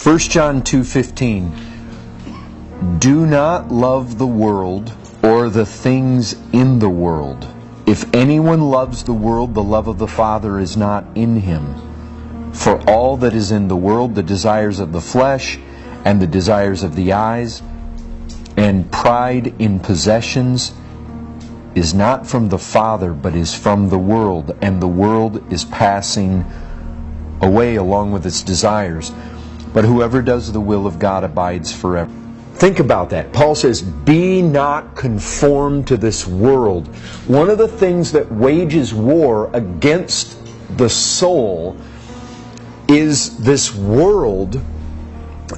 1 John 2:15. Do not love the world or the things in the world. If anyone loves the world, the love of the Father is not in him. For all that is in the world, the desires of the flesh, and the desires of the eyes, and pride in possessions, is not from the Father, but is from the world, and the world is passing away along with its desires. But whoever does the will of God abides forever. Think about that. Paul says, be not conformed to this world. One of the things that wages war against the soul is this world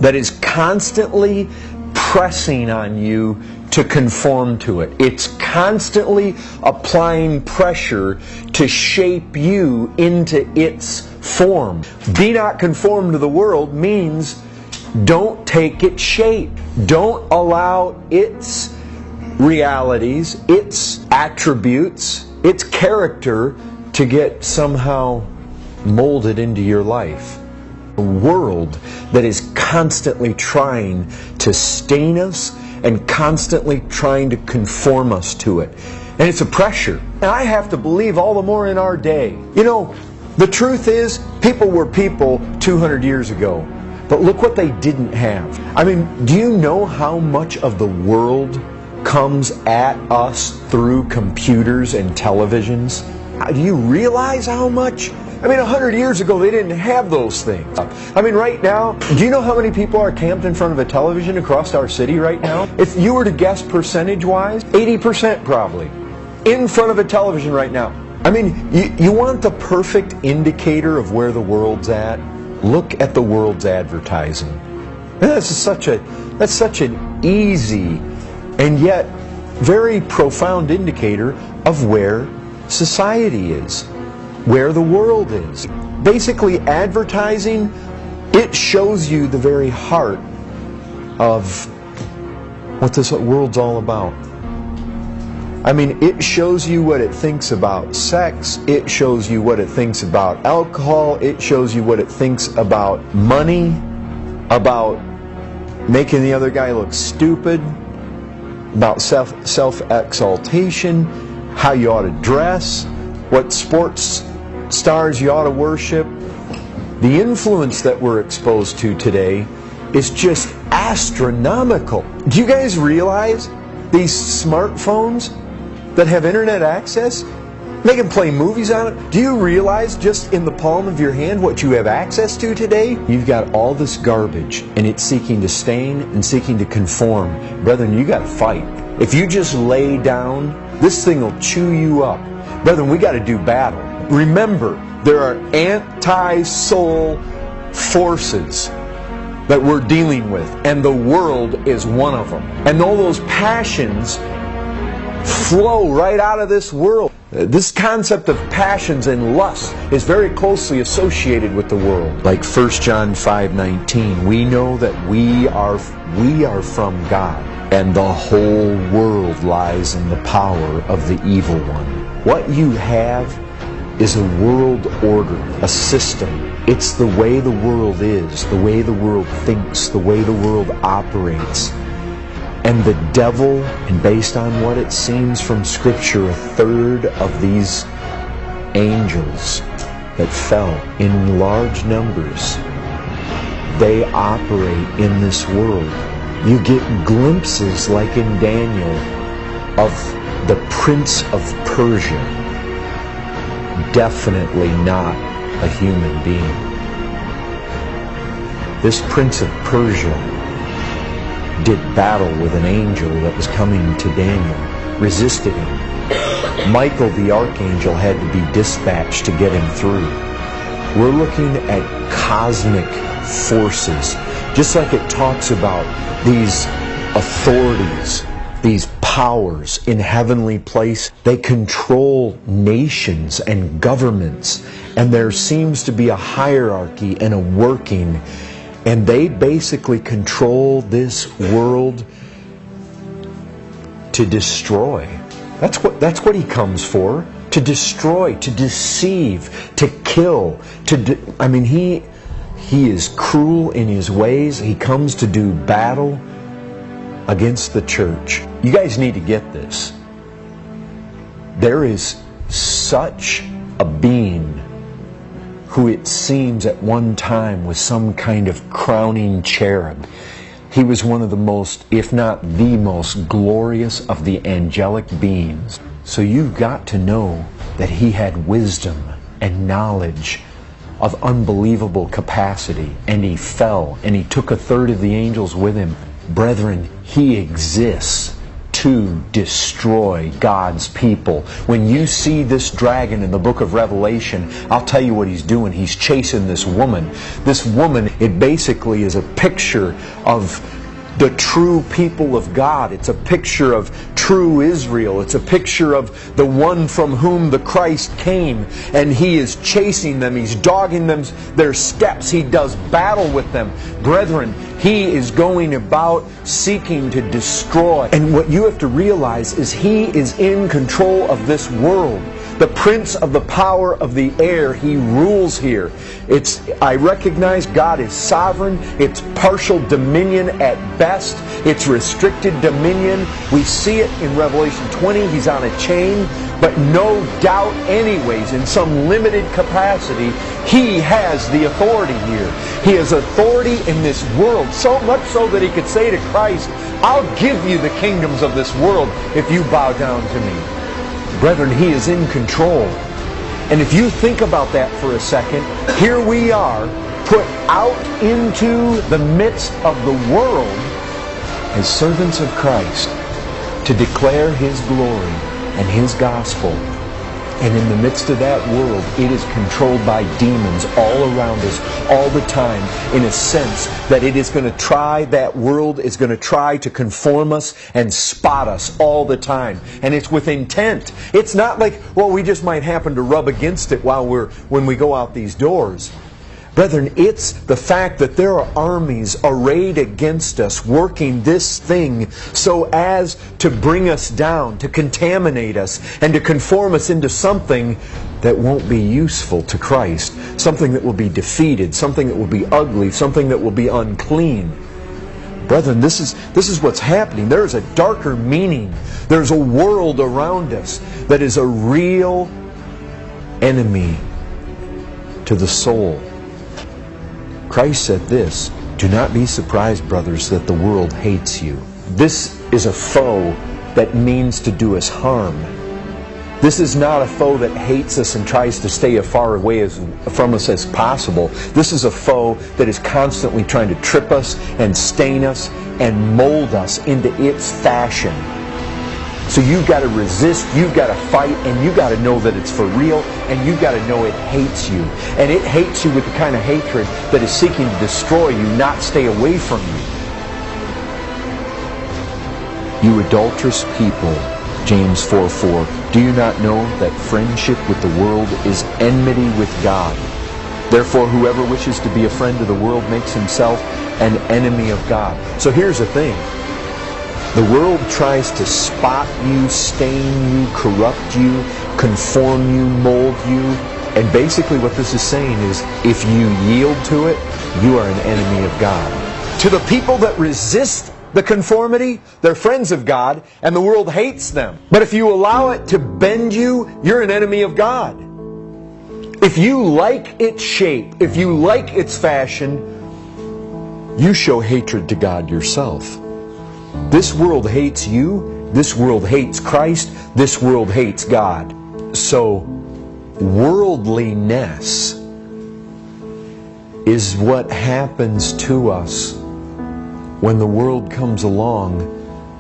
that is constantly pressing on you to conform to it. It's constantly applying pressure to shape you into its form. Be not conformed to the world means don't take its shape. Don't allow its realities, its attributes, its character to get somehow molded into your life. A world that is constantly trying to stain us and constantly trying to conform us to it. And it's a pressure. And I have to believe all the more in our day. You know, the truth is, people were people 200 years ago. But look what they didn't have. I mean, do you know how much of the world comes at us through computers and televisions? Do you realize how much? I mean, 100 years ago, they didn't have those things. I mean, right now, do you know how many people are camped in front of a television across our city right now? If you were to guess percentage-wise, 80% probably. In front of a television right now. I mean, you want the perfect indicator of where the world's at? Look at the world's advertising. That's such an easy and yet very profound indicator of where society is, where the world is. Basically, advertising, it shows you the very heart of what this world's all about. I mean, it shows you what it thinks about sex, it shows you what it thinks about alcohol, it shows you what it thinks about money, about making the other guy look stupid, about self-exaltation, how you ought to dress, what sports stars you ought to worship. The influence that we're exposed to today is just astronomical. Do you guys realize these smartphones that have internet access, they can play movies on it? Do you realize just in the palm of your hand what you have access to today? You've got all this garbage and it's seeking to stain and seeking to conform. Brethren, you got to fight. If you just lay down, this thing will chew you up. Brethren, we got to do battle. Remember, there are anti-soul forces that we're dealing with, and the world is one of them. And all those passions flow right out of this world. This concept of passions and lust is very closely associated with the world. Like 1 John 5:19, we know that we are from God, and the whole world lies in the power of the evil one. What you have is a world order, a system. It's the way the world is, the way the world thinks, the way the world operates. And the devil, and based on what it seems from Scripture, a third of these angels that fell in large numbers, they operate in this world. You get glimpses, like in Daniel, of the Prince of Persia. Definitely not a human being. This Prince of Persia did battle with an angel that was coming to Daniel, resisted him. Michael the archangel had to be dispatched to get him through. We're looking at cosmic forces, just like it talks about these authorities, these powers in heavenly place. They control nations and governments, and there seems to be a hierarchy and a working, and they basically control this world to destroy. That's what he comes for, to destroy, to deceive, to kill. I mean, He is cruel in his ways. He comes to do battle against the church. You guys need to get this. There is such a being who it seems at one time was some kind of crowning cherub. He was one of the most, if not the most glorious of the angelic beings. So you've got to know that he had wisdom and knowledge of unbelievable capacity, and he fell, and he took a third of the angels with him. Brethren, he exists to destroy God's people. When you see this dragon in the book of Revelation, I'll tell you what he's doing. He's chasing this woman. This woman, it basically is a picture of the true people of God. It's a picture of true Israel. It's a picture of the one from whom the Christ came, and he is chasing them. He's dogging them, their steps. He does battle with them. Brethren, he is going about seeking to destroy. And what you have to realize is he is in control of this world. The prince of the power of the air, he rules here. I recognize God is sovereign. It's partial dominion at best. It's restricted dominion. We see it in Revelation 20. He's on a chain. But no doubt anyways, in some limited capacity, he has the authority here. He has authority in this world, so much so that he could say to Christ, I'll give you the kingdoms of this world if you bow down to me. Brethren, he is in control. And if you think about that for a second, here we are, put out into the midst of the world as servants of Christ to declare his glory and his gospel. And in the midst of that world, it is controlled by demons all around us all the time, in a sense that it is going to try, that world is going to try to conform us and spot us all the time. And it's with intent. It's not like, well, we just might happen to rub against it when we go out these doors. Brethren, it's the fact that there are armies arrayed against us, working this thing so as to bring us down, to contaminate us, and to conform us into something that won't be useful to Christ, something that will be defeated, something that will be ugly, something that will be unclean. Brethren, this is what's happening. There is a darker meaning. There's a world around us that is a real enemy to the soul. Christ said this, do not be surprised, brothers, that the world hates you. This is a foe that means to do us harm. This is not a foe that hates us and tries to stay as far away from us as possible. This is a foe that is constantly trying to trip us and stain us and mold us into its fashion. So you've got to resist, you've got to fight, and you've got to know that it's for real, and you've got to know it hates you. And it hates you with the kind of hatred that is seeking to destroy you, not stay away from you. You adulterous people, James 4:4, do you not know that friendship with the world is enmity with God? Therefore, whoever wishes to be a friend of the world makes himself an enemy of God. So here's the thing. The world tries to spot you, stain you, corrupt you, conform you, mold you. And basically what this is saying is, if you yield to it, you are an enemy of God. To the people that resist the conformity, they're friends of God, and the world hates them. But if you allow it to bend you, you're an enemy of God. If you like its shape, if you like its fashion, you show hatred to God yourself. This world hates you, this world hates Christ, this world hates God. So, worldliness is what happens to us when the world comes along,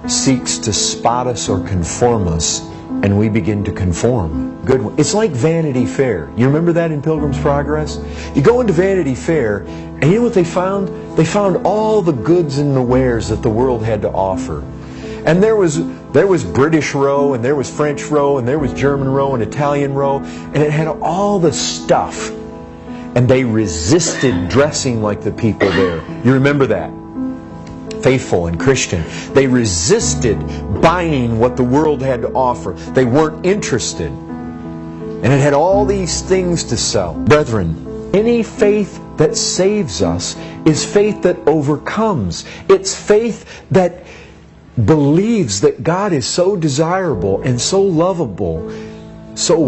seeks to spot us or conform us, and we begin to conform. Good. It's like Vanity Fair. You remember that in Pilgrim's Progress? You go into Vanity Fair, and you know what they found? They found all the goods and the wares that the world had to offer. And there was British row, and there was French row, and there was German row, and Italian row, and it had all the stuff. And they resisted dressing like the people there. You remember that? Faithful and Christian. They resisted buying what the world had to offer. They weren't interested. And it had all these things to sell. Brethren, any faith that saves us is faith that overcomes. It's faith that believes that God is so desirable and so lovable, so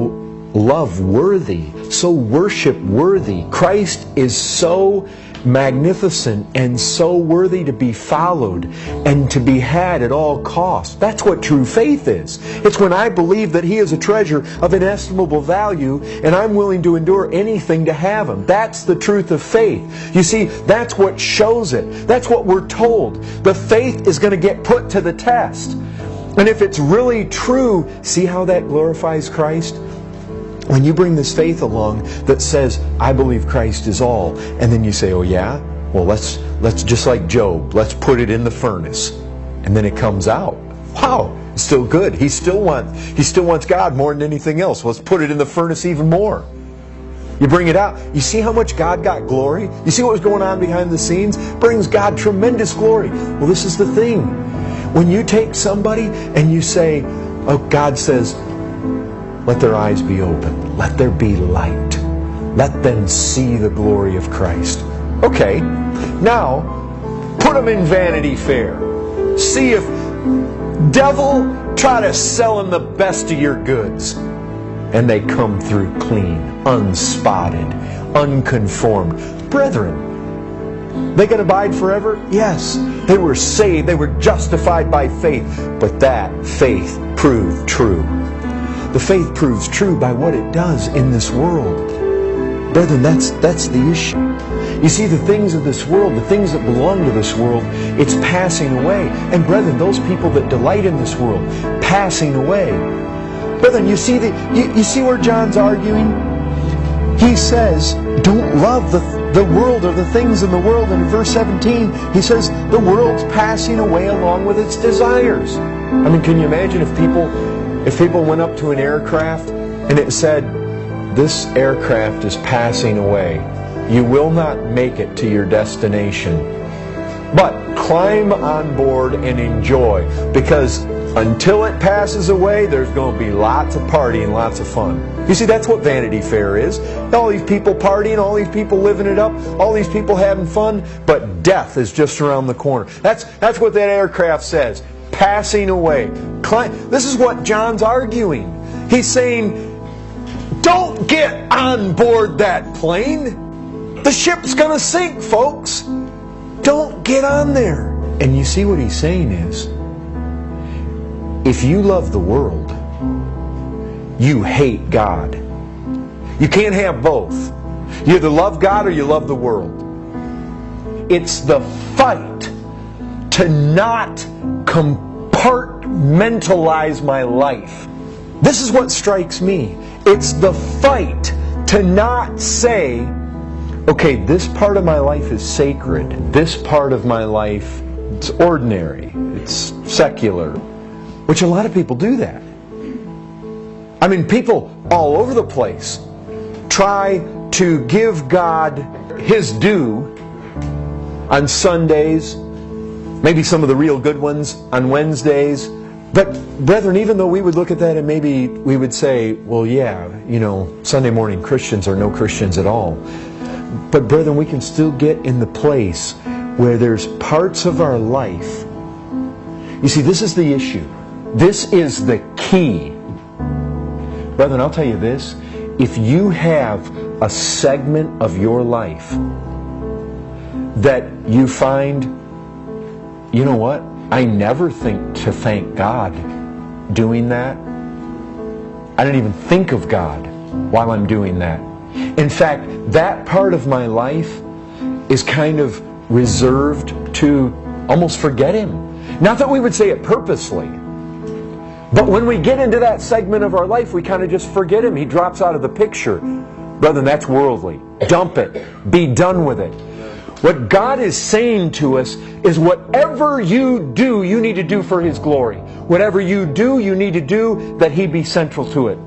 love-worthy, so worship-worthy. Christ is so magnificent and so worthy to be followed and to be had at all costs. That's what true faith is. It's when I believe that He is a treasure of inestimable value and I'm willing to endure anything to have Him. That's the truth of faith. You see, that's what shows it. That's what we're told. The faith is going to get put to the test. And if it's really true, see how that glorifies Christ? When you bring this faith along that says, I believe Christ is all, and then you say, oh yeah? Well, let's just like Job, let's put it in the furnace. And then it comes out. Wow, it's still good. He still wants God more than anything else. Let's put it in the furnace even more. You bring it out. You see how much God got glory? You see what was going on behind the scenes? Brings God tremendous glory. Well, this is the thing. When you take somebody and you say, oh, God says, let their eyes be open. Let there be light. Let them see the glory of Christ. Okay, now put them in Vanity Fair. See if devil try to sell them the best of your goods. And they come through clean, unspotted, unconformed. Brethren, they can abide forever? Yes. They were saved. They were justified by faith. But that faith proved true. The faith proves true by what it does in this world. Brethren, that's the issue. You see, the things of this world, the things that belong to this world, it's passing away. And brethren, those people that delight in this world, passing away. Brethren, you see where John's arguing? He says, don't love the world or the things in the world. And in verse 17, he says, the world's passing away along with its desires. I mean, can you imagine if people went up to an aircraft and it said, this aircraft is passing away. You will not make it to your destination. But climb on board and enjoy, because until it passes away, there's going to be lots of partying, lots of fun. You see, that's what Vanity Fair is. All these people partying, all these people living it up, all these people having fun, but death is just around the corner. That's what that aircraft says. Passing away. This is what John's arguing. He's saying, don't get on board that plane. The ship's going to sink, folks. Don't get on there. And you see what he's saying is, if you love the world, you hate God. You can't have both. You either love God or you love the world. It's the fight to not compartmentalize my life. This is what strikes me. It's the fight to not say, okay, this part of my life is sacred. This part of my life, it's ordinary. It's secular. Which a lot of people do that. I mean, people all over the place try to give God His due on Sundays, maybe some of the real good ones on Wednesdays. But brethren, even though we would look at that and maybe we would say, well, yeah, you know, Sunday morning Christians are no Christians at all. But brethren, we can still get in the place where there's parts of our life. You see, this is the issue. This is the key. Brethren, I'll tell you this. If you have a segment of your life that you find, you know what? I never think to thank God doing that. I don't even think of God while I'm doing that. In fact, that part of my life is kind of reserved to almost forget Him. Not that we would say it purposely, but when we get into that segment of our life, we kind of just forget Him. He drops out of the picture. Brethren, that's worldly. Dump it. Be done with it. What God is saying to us is whatever you do, you need to do for His glory. Whatever you do, you need to do that He be central to it.